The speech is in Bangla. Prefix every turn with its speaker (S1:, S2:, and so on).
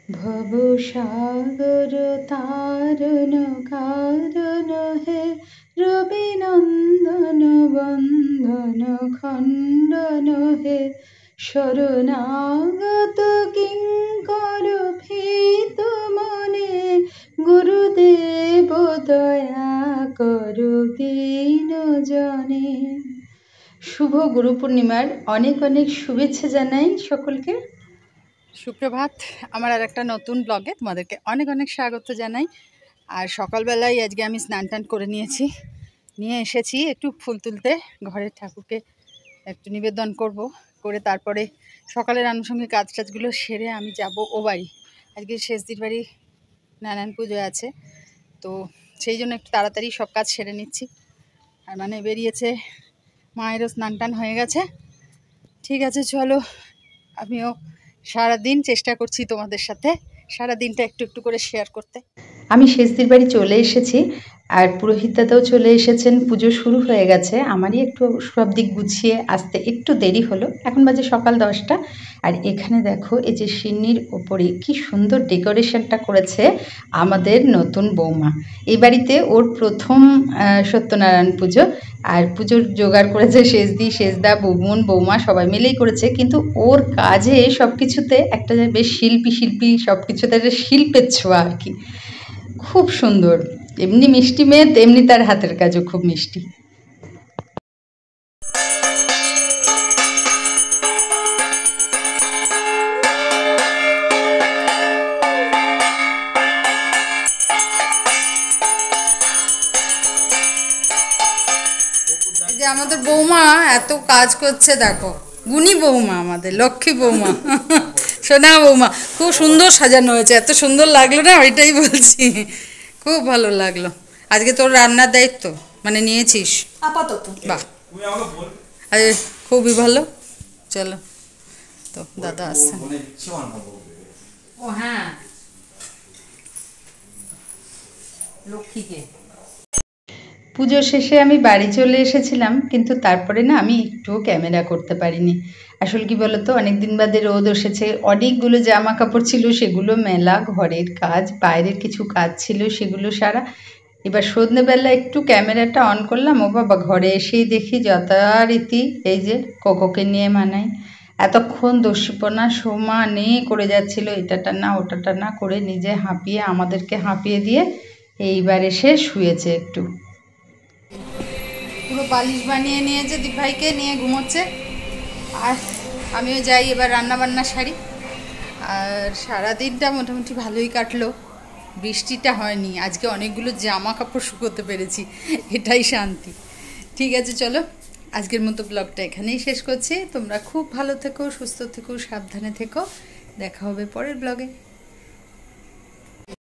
S1: ভব সাগর তারণ কারণ হে, রবি নন্দন বন্ধন খণ্ডন হে, শরণাগত কিঙ্কর ভীত মনে, গুরুদেব দয়া করো দীন জনে। শুভ গুরু পূর্ণিমার অনেক অনেক শুভেচ্ছা জানাই সকলকে। সুপ্রভাত, আমার আর একটা নতুন ব্লগে তোমাদেরকে অনেক অনেক স্বাগত জানাই। আর সকালবেলায় আজকে আমি স্নান টান করে নিয়ে এসেছি একটু ফুল তুলতে, ঘরের ঠাকুরকে একটু নিবেদন করব, করে তারপরে সকালের আনুষঙ্গিক কাজ টাজগুলো সেরে আমি যাব ও বাড়ি। আজকে শেষদির বাড়ি নারায়ণ পুজো আছে, তো সেই জন্য একটু তাড়াতাড়ি সব কাজ সেরে নিচ্ছি। আর মানে বেরিয়েছে, মায়েরও স্নান টান হয়ে গেছে। ঠিক আছে, চলো আমিও সারাদিন চেষ্টা করছি তোমাদের সাথে সারাদিনটা একটু একটু করে শেয়ার করতে। আমি শেষদির বাড়ি চলে এসেছি, আর পুরোহিত দাদাও চলে এসেছেন, পুজো শুরু হয়ে গেছে। আমারই একটু সব দিক গুছিয়ে আসতে একটু দেরি হলো, এখন বাজে সকাল 10টা। আর এখানে দেখো, এই যে সিন্নির ওপরে কি সুন্দর ডেকোরেশনটা করেছে আমাদের নতুন বৌমা। এই বাড়িতে ওর প্রথম সত্যনারায়ণ পুজো, আর পুজোর জোগাড় করেছে সেজদা, বৌমন, বৌমা সবাই মিলেই করেছে। কিন্তু ওর কাজে সব কিছুতে একটা বেশ শিল্পী সব কিছুতে একটা শিল্পের ছোঁয়া আর কি, খুব সুন্দর। এমনি মিষ্টি মেয়ে, তেমনি তার হাতের কাজও খুব মিষ্টি। যে আমাদের বৌমা এত কাজ করছে, দেখো, গুণী বৌমা, আমাদের লক্ষ্মী বৌমা, সোনা বৌমা। খুব সুন্দর সাজানো হয়েছে, এত সুন্দর লাগলো না, ওইটাই বলছি, খুব ভালো লাগলো। আজকে তোর রান্নার দায়িত্ব মানে নিয়েছিস আপাতত? বাহ, আরে খুবই ভালো। চলো, তো দাদা আসছে। ও হ্যাঁ, লক্ষ্মীকে। পুজো শেষে আমি বাড়ি চলে এসেছিলাম, কিন্তু তারপরে না আমি একটুও ক্যামেরা করতে পারিনি। আসলে কি বলতো, অনেকদিন বাদে রোদ এসেছে, অনেকগুলো জামা কাপড় ছিল সেগুলো মেলা, ঘরের কাজ, বাইরের কিছু কাজ ছিল সেগুলো সারা। এবার সন্ধ্যেবেলা একটু ক্যামেরাটা অন করলাম, ও বাবা, ঘরে এসেই দেখি যথারীতি এই যে কোকোকে নিয়ে মানাই। এতক্ষণ দস্যিপনা সমানে করে যাচ্ছিল, এটাটা না ওটাটা না করে নিজে হাঁপিয়ে আমাদেরকে হাঁপিয়ে দিয়ে এইবার এসে শুয়েছে একটু। পুরো বালিশ বানিয়ে নিয়েছে, দীপভাইকে নিয়ে ঘুমোচ্ছে। আর আমিও যাই এবার রান্নাবান্না সারি। আর সারাদিনটা মোটামুটি ভালোই কাটলো, বৃষ্টিটা হয়নি আজকে, অনেকগুলো জামা কাপড় শুকোতে পেরেছি, এটাই শান্তি। ঠিক আছে, চলো আজকের মতো ব্লগটা এখানেই শেষ করছি। তোমরা খুব ভালো থেকো, সুস্থ থেকো, সাবধানে থেকো, দেখা হবে পরের ব্লগে।